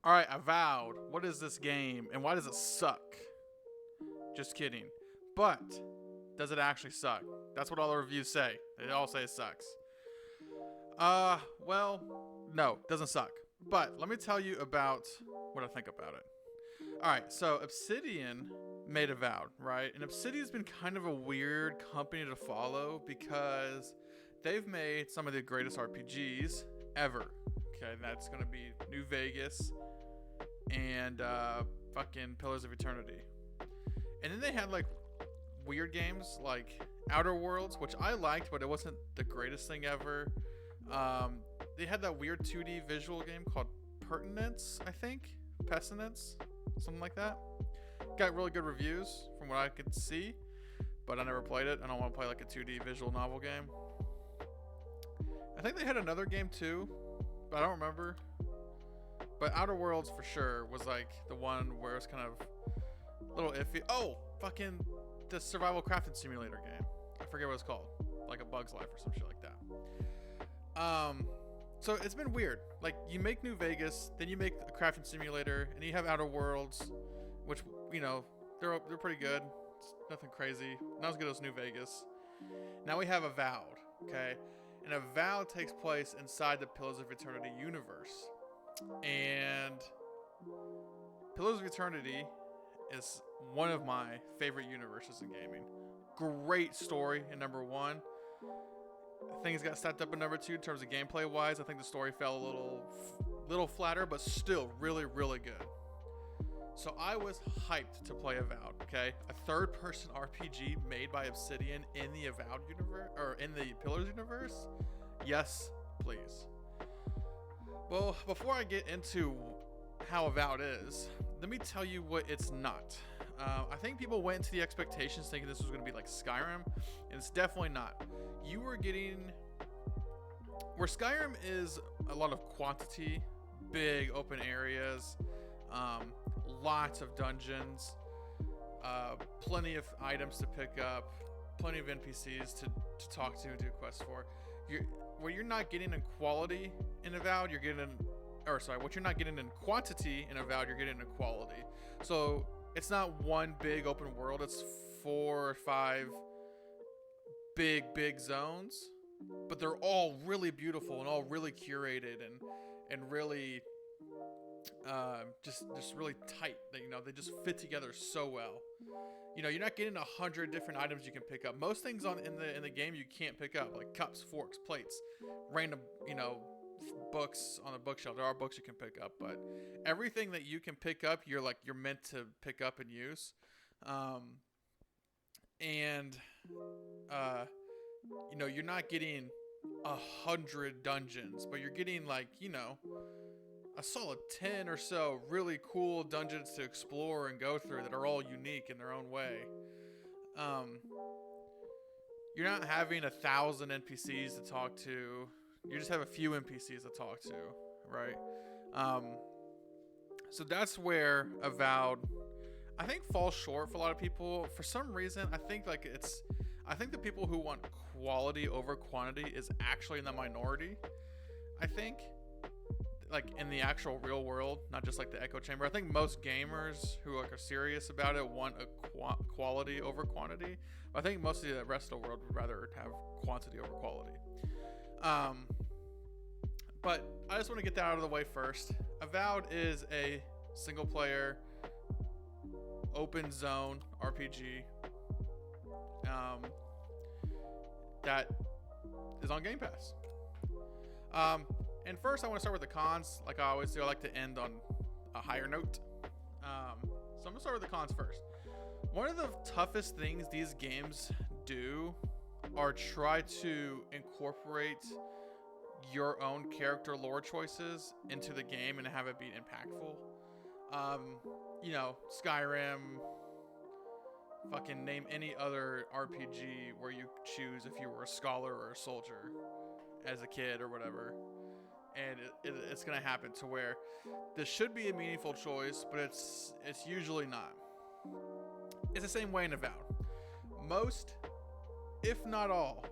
All right, Avowed. What is this game and why does it suck? Just kidding. But does it actually suck? That's what all the reviews say. They all say it sucks. Well, no, it doesn't suck. But let me tell you about what I think about it. All right, so Obsidian made Avowed, right? And Obsidian's been kind of a weird company to follow because they've made some of the greatest RPGs ever. Okay, and that's gonna be New Vegas and fucking Pillars of Eternity. And then they had like weird games like Outer Worlds, which I liked, but it wasn't the greatest thing ever. They had that weird 2D visual game called Pertinence, I think, Pestinence, something like that. Got really good reviews from what I could see, but I never played it. I don't want to play like a 2D visual novel game. I think they had another game too, but I don't remember. But Outer Worlds for sure was like the one where it's kind of a little iffy. Oh, fucking the survival crafting simulator game. I forget what it's called. Like A Bug's Life or some shit like that. So it's been weird. Like you make New Vegas, then you make a crafting simulator, and you have Outer Worlds, which, you know, they're pretty good. It's nothing crazy. Not as good as New Vegas. Now we have Avowed, okay? And Avowed takes place inside the Pillars of Eternity universe. And Pillars of Eternity is one of my favorite universes in gaming. Great story in number one. Things got stepped up in number two in terms of gameplay wise. I think the story fell a little flatter, but still really, really good. So I was hyped to play Avowed, okay? A third-person RPG made by Obsidian in the Avowed universe, or in the Pillars universe? Yes, please. Well, before I get into how Avowed is, let me tell you what it's not. I think people went into the expectations thinking this was going to be like Skyrim, and it's definitely not. You were getting... Where Skyrim is a lot of quantity, big open areas, lots of dungeons, plenty of items to pick up, plenty of NPCs to talk to and do quests for. Where you're not getting in quality in Avowed, you're getting... what you're not getting in quantity in Avowed, you're getting in quality. So it's not one big open world, it's 4 or 5 big zones, but they're all really beautiful and all really curated and really just really tight. You know, they just fit together so well. You know, you're not getting 100 different items you can pick up. Most things in the game you can't pick up, like cups, forks, plates, random, you know, books on the bookshelf. There are books you can pick up, but everything that you can pick up, you're meant to pick up and use. You know, you're not getting 100 dungeons, but you're getting like, you know, a solid 10 or so really cool dungeons to explore and go through that are all unique in their own way. You're not having 1,000 NPCs to talk to. You just have a few NPCs to talk to, right? So that's where Avowed, I think, falls short for a lot of people. For some reason, I think the people who want quality over quantity is actually in the minority. I think, like in the actual real world, not just like the echo chamber. I think most gamers who are serious about it want a quality over quantity. But I think mostly the rest of the world would rather have quantity over quality. But I just want to get that out of the way first. Avowed is a single player open zone RPG that is on Game Pass. And first I want to start with the cons. Like I always do, I like to end on a higher note. So I'm going to start with the cons first. One of the toughest things these games do are try to incorporate your own character lore choices into the game and have it be impactful. You know, Skyrim, fucking name any other RPG where you choose if you were a scholar or a soldier as a kid or whatever. And it's going to happen to where this should be a meaningful choice, but it's usually not. It's the same way in Avowed. Most, if not all,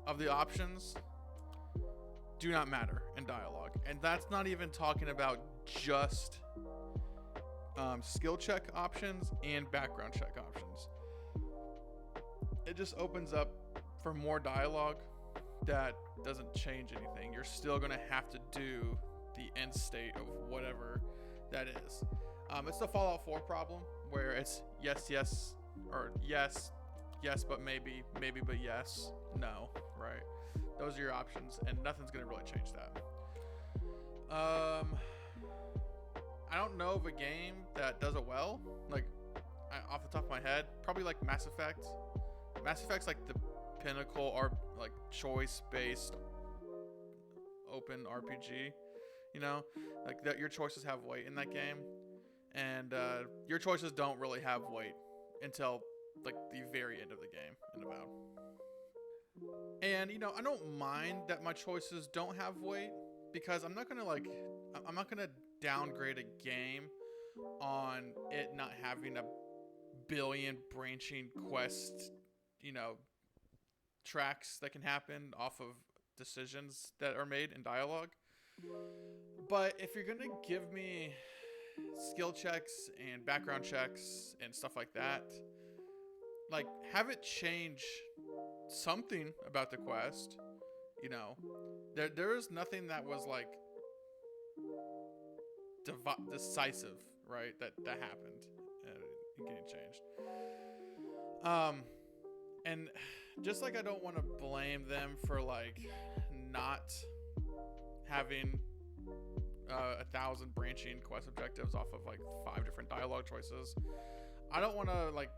of the options do not matter in dialogue. And that's not even talking about just skill check options and background check options. It just opens up for more dialogue that doesn't change anything. You're still going to have to do the end state of whatever that is. It's the Fallout 4 problem where it's yes, yes, or yes, yes, but maybe, maybe, but yes, no, right? Those are your options, and nothing's going to really change that. I don't know of a game that does it well. Like, off the top of my head, probably like Mass Effect. Mass Effect's like the pinnacle or like choice-based open RPG. You know, like that your choices have weight in that game, and your choices don't really have weight until like the very end of the game in Avowed. And you know, I don't mind that my choices don't have weight because I'm not gonna downgrade a game on it not having a billion branching quest, you know, tracks that can happen off of decisions that are made in dialogue. But if you're gonna give me skill checks and background checks and stuff like that, like have it change something about the quest. You know, there is nothing that was like decisive, right? That happened and getting changed. And just like I don't want to blame them for like not having 1,000 branching quest objectives off of like 5 different dialogue choices, I don't want to like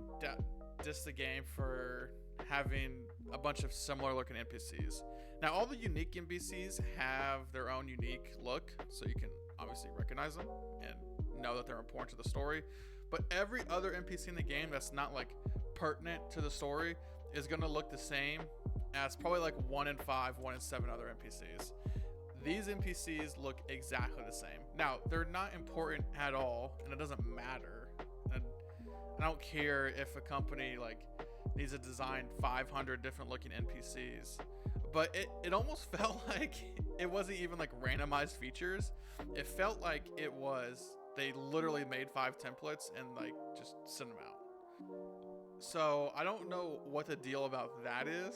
diss the game for having a bunch of similar looking NPCs. Now, all the unique NPCs have their own unique look, so you can obviously recognize them and know that they're important to the story. But every other NPC in the game that's not like pertinent to the story is going to look the same as probably like 1 in 5, 1 in 7 other NPCs. These NPCs look exactly the same. Now, they're not important at all, and it doesn't matter. And I don't care if a company like needs to design 500 different looking NPCs. But it almost felt like it wasn't even like randomized features. It felt like it was, they literally made 5 templates and like just sent them out. So I don't know what the deal about that is.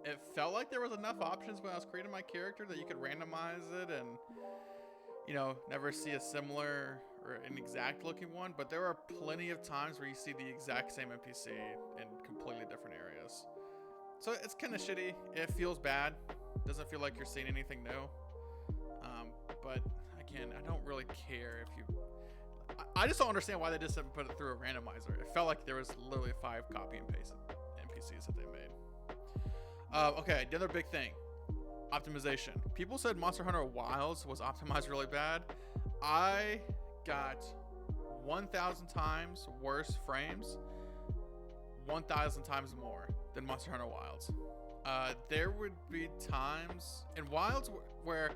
It felt like there was enough options when I was creating my character that you could randomize it and, you know, never see a similar or an exact looking one. But there are plenty of times where you see the exact same NPC in completely different areas. So it's kind of shitty. It feels bad. Doesn't feel like you're seeing anything new. But again, I don't really care if you... I just don't understand why they just didn't put it through a randomizer. It felt like there was literally 5 copy and paste NPCs that they made. Okay, the other big thing. Optimization. People said Monster Hunter Wilds was optimized really bad. I got 1,000 times worse frames, 1,000 times more than Monster Hunter Wilds. There would be times in Wilds where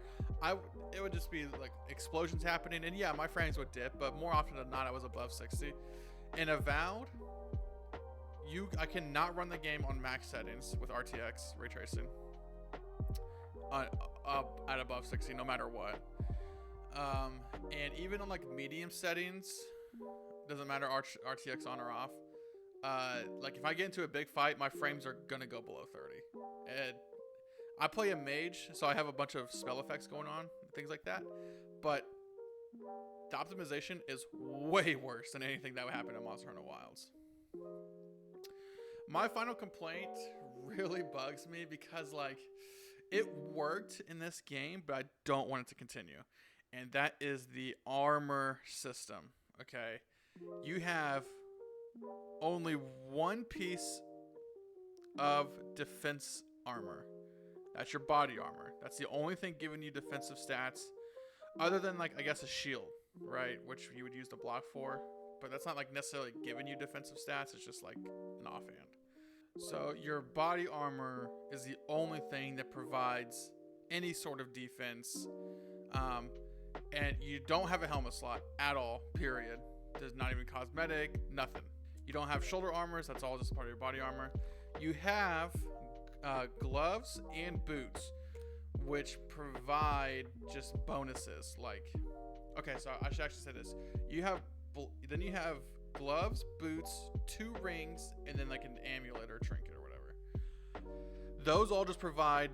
it would just be like explosions happening, and yeah, my frames would dip, but more often than not, I was above 60. In Avowed, I cannot run the game on max settings with RTX ray tracing at above 60, no matter what. And even on like medium settings, doesn't matter RTX on or off. Like if I get into a big fight, my frames are gonna go below 30. And I play a mage, so I have a bunch of spell effects going on, things like that. But the optimization is way worse than anything that would happen in Monster Hunter Wilds. My final complaint really bugs me because like it worked in this game, but I don't want it to continue. And that is the armor system. Okay, you have only one piece of defense armor. That's your body armor. That's the only thing giving you defensive stats, other than like I guess a shield, right? Which you would use to block for, but that's not like necessarily giving you defensive stats. It's just like an offhand. So your body armor is the only thing that provides any sort of defense, and you don't have a helmet slot at all. Period. There's not even cosmetic. Nothing. You don't have shoulder armors. That's all just part of your body armor. You have gloves and boots, which provide just bonuses like Okay, so I should actually say this. Then you have gloves, boots, 2 rings, and then like an amulet or trinket or whatever. Those all just provide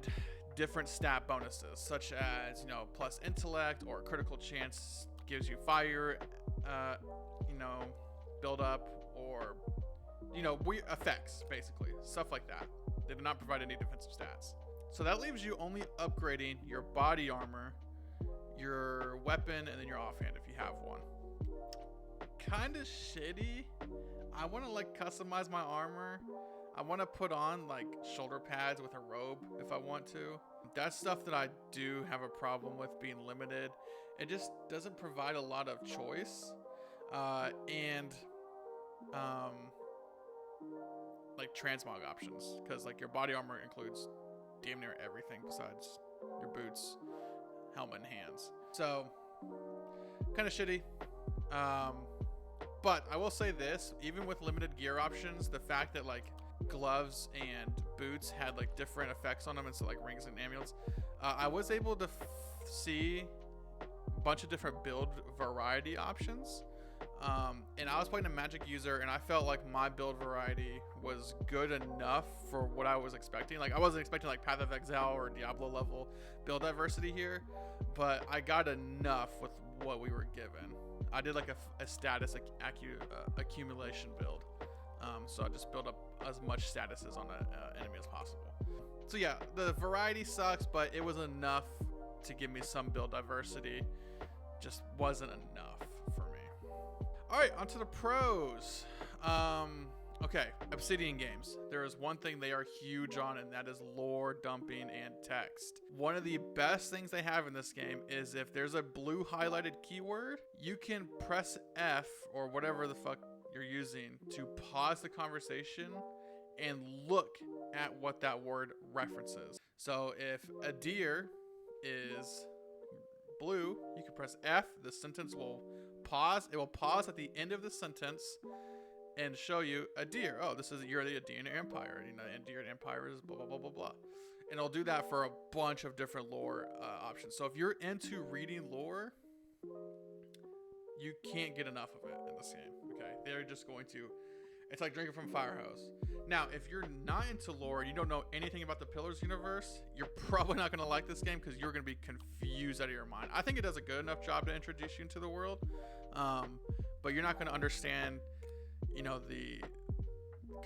different stat bonuses, such as, plus intellect, or critical chance gives you fire, build up, or weird effects, basically stuff like that. They do not provide any defensive stats. So that leaves you only upgrading your body armor, your weapon, and then your offhand if you have one. Kind of shitty. I want to customize my armor. I want to put on shoulder pads with a robe if I want to. That's stuff that I do have a problem with being limited. It just doesn't provide a lot of choice. And transmog options, because your body armor includes damn near everything besides your boots, helmet, and hands. So kind of shitty. But I will say this, even with limited gear options, the fact that gloves and boots had different effects on them, and so rings and amulets, I was able to see a bunch of different build variety options. And I was playing a magic user, and I felt like my build variety was good enough for what I was expecting. I wasn't expecting Path of Exile or Diablo level build diversity here, but I got enough with what we were given. I did a status accumulation build, so I just built up as much statuses on an enemy as possible. So yeah, the variety sucks, but it was enough to give me some build diversity. Just wasn't enough for me. All right, onto the pros. Okay, Obsidian Games. There is one thing they are huge on, and that is lore dumping and text. One of the best things they have in this game is if there's a blue highlighted keyword, you can press F or whatever the fuck you're using to pause the conversation and look at what that word references. So if a deer is blue, you can press F, the sentence will pause. It will pause at the end of the sentence and show you a deer. Oh, you're the Adean Empire. Adean Empire is blah, blah, blah, blah, blah. And it'll do that for a bunch of different lore options. So if you're into reading lore, you can't get enough of it in this game, okay? They're just going to... It's like drinking from a fire hose. Now, if you're not into lore and you don't know anything about the Pillars universe, you're probably not going to like this game because you're going to be confused out of your mind. I think it does a good enough job to introduce you into the world, but you're not going to understand, the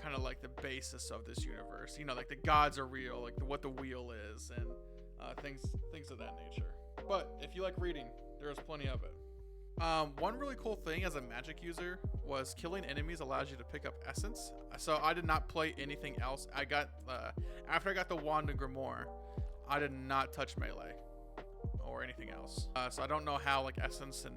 kind of the basis of this universe. The gods are real, what the wheel is, and things of that nature. But if you like reading, there's plenty of it. One really cool thing as a magic user was killing enemies allows you to pick up essence. So I did not play anything else. I got after I got the wand and grimoire, I did not touch melee or anything else. So I don't know how essence and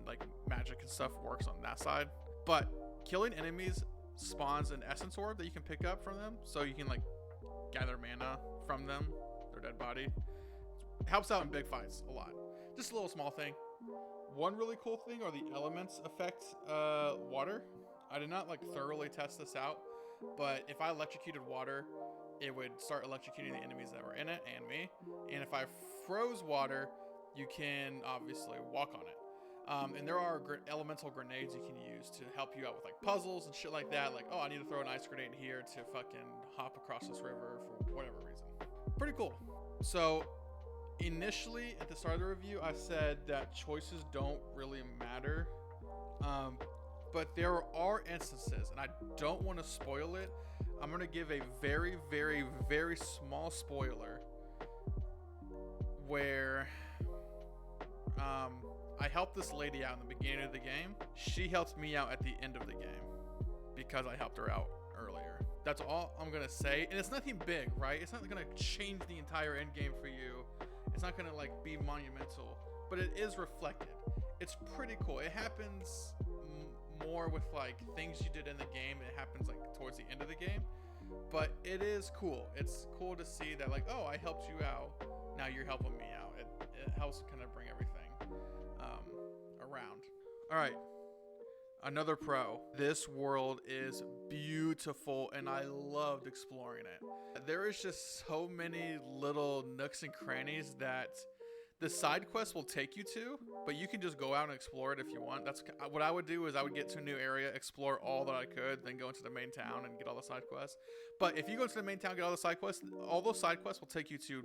magic and stuff works on that side. But killing enemies spawns an essence orb that you can pick up from them, so you can gather mana from them, their dead body. It helps out in big fights a lot. Just a little small thing. One really cool thing are the elements affect water. I did not thoroughly test this out, but if I electrocuted water, it would start electrocuting the enemies that were in it and me. And if I froze water, you can obviously walk on it. And there are elemental grenades you can use to help you out with puzzles and shit like that. Oh, I need to throw an ice grenade here to fucking hop across this river for whatever reason. Pretty cool. So initially at the start of the review, I said that choices don't really matter. But there are instances, and I don't want to spoil it. I'm going to give a very, very, very small spoiler where I helped this lady out in the beginning of the game. She helped me out at the end of the game because I helped her out earlier. That's all I'm going to say. And it's nothing big, right? It's not going to change the entire end game for you. It's not going to be monumental, but it is reflected. It's pretty cool. It happens more with things you did in the game. It happens towards the end of the game, but it is cool. It's cool to see that oh, I helped you out, now you're helping me out. It helps kind of bring everything around. All right, another pro. This world is beautiful and I loved exploring it. There is just so many little nooks and crannies that the side quest will take you to, but you can just go out and explore it if you want. That's what I would do. Is I would get to a new area, explore all that I could, then go into the main town and get all the side quests. But if you go into the main town, get all the side quests, all those side quests will take you to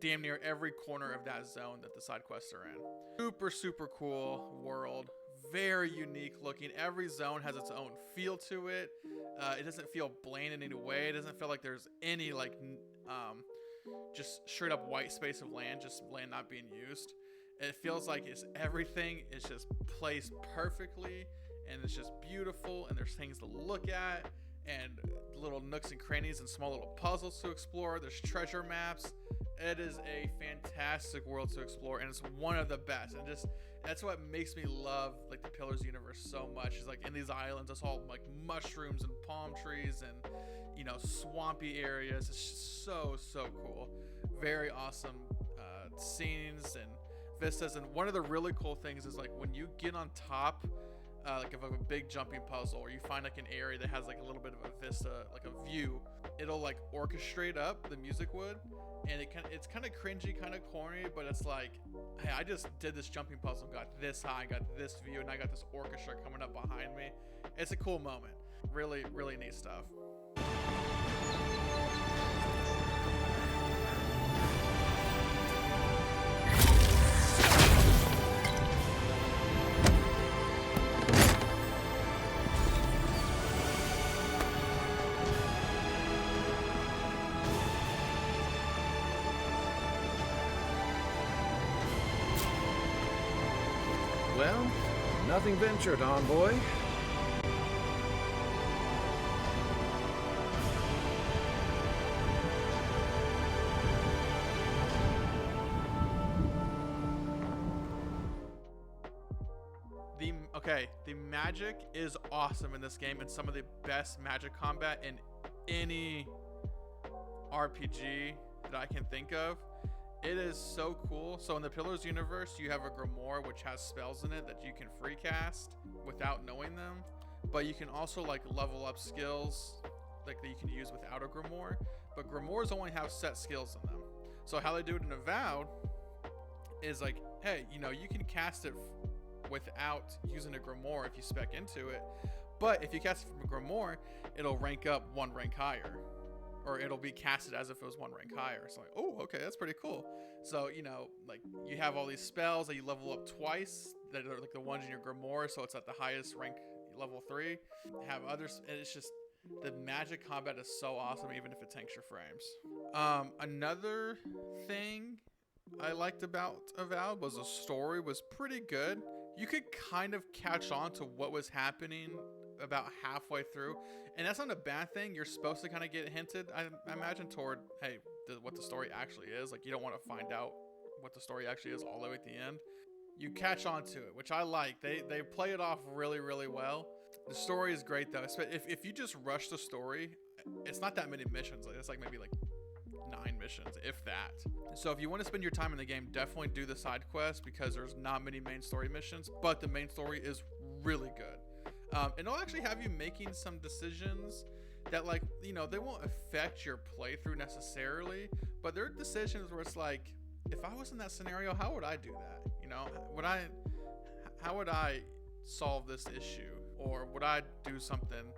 damn near every corner of that zone that the side quests are in. Super, super cool world. Very unique looking. Every zone has its own feel to it. It doesn't feel bland in any way. It doesn't feel like there's any like just straight up white space of land, just land not being used. It feels like everything is just placed perfectly, and it's just beautiful, and there's things to look at, and little nooks and crannies and small little puzzles to explore. There's treasure maps. It is a fantastic world to explore, and it's one of the best. And just that's what makes me love like the Pillars universe so much. Is like in these islands, it's all like mushrooms and palm trees and swampy areas. It's just so cool. Very awesome scenes and vistas. And one of the really cool things is like when you get on top like of a big jumping puzzle, or you find like an area that has like a little bit of a vista, like a view, it'll like orchestrate up, the music would, and it's kind of cringy, kind of corny, but it's like, hey, I just did this jumping puzzle, got this high, got this view, and I got this orchestra coming up behind me. It's a cool moment. Really neat stuff. Well, nothing ventured, envoy. The magic is awesome in this game, and some of the best magic combat in any RPG that I can think of. It is so cool. So in the Pillars universe, you have a Grimoire which has spells in it that you can free cast without knowing them, but you can also like level up skills like that you can use without a Grimoire. But Grimoires only have set skills in them. So how they do it in Avowed is like, hey, you can cast it without using a Grimoire if you spec into it, but if you cast it from a Grimoire, it'll rank up one rank higher, or it'll be casted as if it was one rank higher. So like, oh, okay, that's pretty cool. So like you have all these spells that you level up twice that are like the ones in your Grimoire, so it's at the highest rank, level 3. Have others, and it's just the magic combat is so awesome, even if it tanks your frames. Another thing I liked about Avowed was the story was pretty good. You could kind of catch on to what was happening about halfway through, and that's not a bad thing. You're supposed to kind of get hinted, I imagine, toward, hey, what the story actually is. Like, you don't want to find out what the story actually is all the way at the end. You catch on to it, which I like. They play it off really well. The story is great though. If you just rush the story, it's not that many missions. It's like maybe like 9 missions, if that. So if you want to spend your time in the game, definitely do the side quests, because there's not many main story missions, but the main story is really good. And it'll actually have you making some decisions that, like, they won't affect your playthrough necessarily, but there are decisions where it's like, if I was in that scenario, how would I do that? How would I solve this issue? Or would I do something,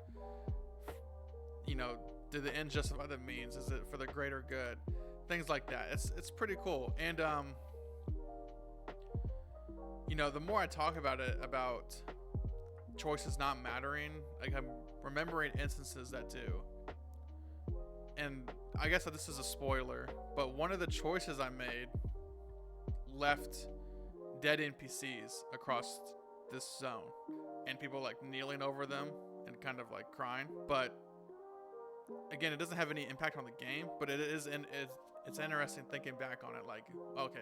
did the end justify the means? Is it for the greater good? Things like that. It's pretty cool. And the more I talk about it, about choices not mattering, like, I'm remembering instances that do. And I guess that this is a spoiler, but one of the choices I made left dead NPCs across this zone, and people like kneeling over them and kind of like crying. But again, it doesn't have any impact on the game, but it's interesting thinking back on it, like, okay,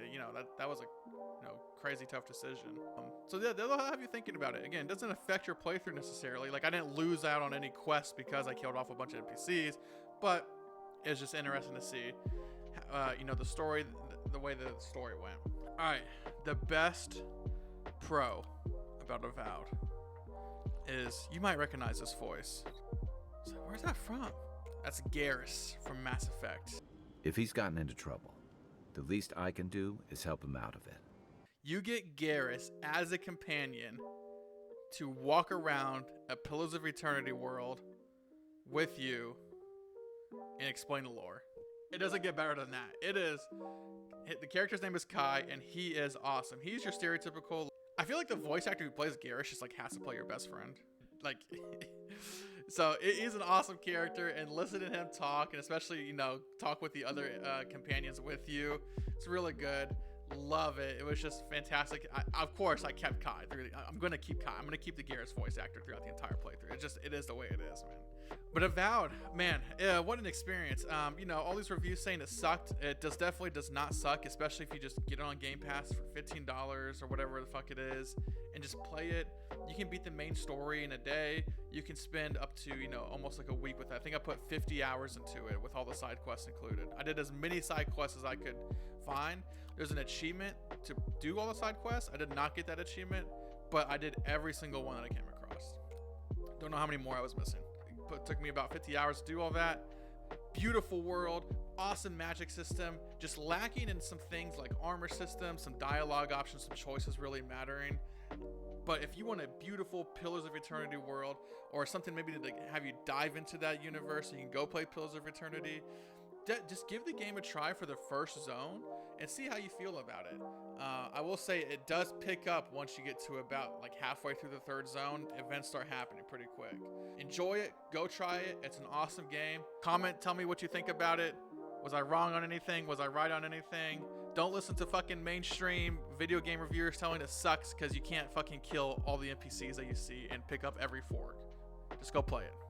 that was a crazy tough decision. So yeah, they'll have you thinking about it. Again, it doesn't affect your playthrough necessarily. Like, I didn't lose out on any quests because I killed off a bunch of NPCs, but it's just interesting to see the story, the way the story went. All right, the best pro about Avowed is, you might recognize this voice. So where's that from? That's Garrus from Mass Effect. If he's gotten into trouble, The least I can do is help him out of it. You get Garrus as a companion to walk around a Pillars of Eternity world with you and explain the lore. It doesn't get better than that. It is. The character's name is Kai, and he is awesome. He's your stereotypical. I feel like the voice actor who plays Garrus just like has to play your best friend. Like, so he's an awesome character, and listening to him talk, and especially talk with the other companions with you, it's really good. Love it. It was just fantastic. Of course, I kept Kai. I'm gonna keep Kai. I'm gonna keep the Garrus voice actor throughout the entire playthrough. It is the way it is, man. But Avowed, man, what an experience. All these reviews saying it sucked. It definitely does not suck, especially if you just get it on Game Pass for $15 or whatever the fuck it is, and just play it. You can beat the main story in a day. You can spend up to, almost like a week with it. I think I put 50 hours into it with all the side quests included. I did as many side quests as I could find. There's an achievement to do all the side quests. I did not get that achievement, but I did every single one that I came across. Don't know how many more I was missing. It took me about 50 hours to do all that. Beautiful world, awesome magic system, just lacking in some things like armor system, some dialogue options, some choices really mattering. But if you want a beautiful Pillars of Eternity world, or something maybe to have you dive into that universe so you can go play Pillars of Eternity, just give the game a try for the first zone and see how you feel about it. I will say it does pick up once you get to about like halfway through the third zone. Events start happening pretty quick. Enjoy it. Go try it. It's an awesome game. Comment, tell me what you think about it. Was I wrong on anything? Was I right on anything? Don't listen to fucking mainstream video game reviewers telling it sucks because you can't fucking kill all the NPCs that you see and pick up every fork. Just go play it.